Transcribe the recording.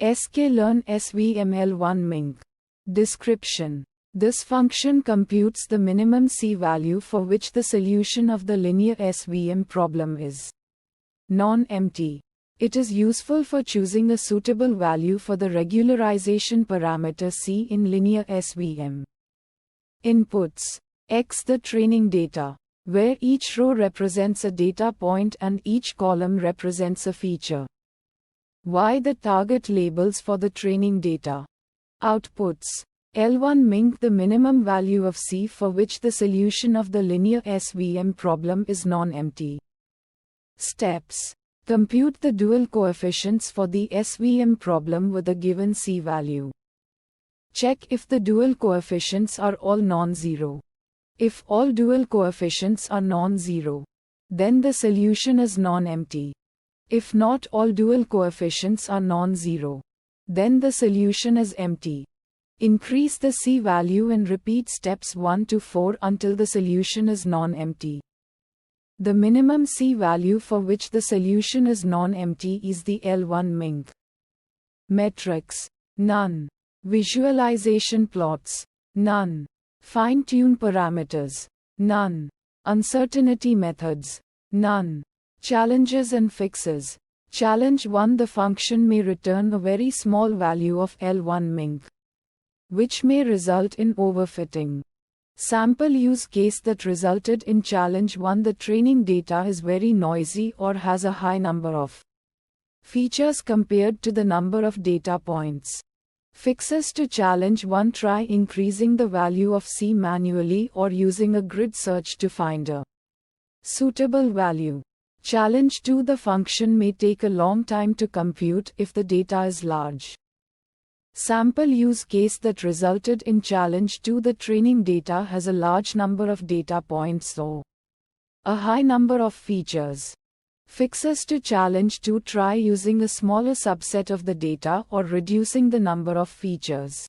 sklearn SVML1 Minc. Description. This function computes the minimum C value for which the solution of the linear SVM problem is non-empty. It is useful for choosing a suitable value for the regularization parameter C in linear SVM. Inputs. X the training data, where each row represents a data point and each column represents a feature. Y the target labels for the training data. Outputs. L1 Minc the minimum value of C for which the solution of the linear SVM problem is non-empty. Steps. Compute the dual coefficients for the SVM problem with a given C value. Check if the dual coefficients are all non-zero. If all dual coefficients are non-zero, then the solution is non-empty. If not all dual coefficients are non-zero, then the solution is empty. Increase the C value and repeat steps 1 to 4 until the solution is non-empty. The minimum C value for which the solution is non-empty is the L1 Minc. Metrics. None. Visualization plots. None. Fine-tune parameters. None. Uncertainty methods. None. Challenges and fixes. Challenge 1 the function may return a very small value of L1 Minc, which may result in overfitting. Sample use case that resulted in challenge 1 the training data is very noisy or has a high number of features compared to the number of data points. Fixes to challenge 1 try increasing the value of C manually or using a grid search to find a suitable value. Challenge 2 the function may take a long time to compute if the data is large. Sample use case that resulted in challenge 2 the training data has a large number of data points or a high number of features. Fixes to challenge 2 try using a smaller subset of the data or reducing the number of features.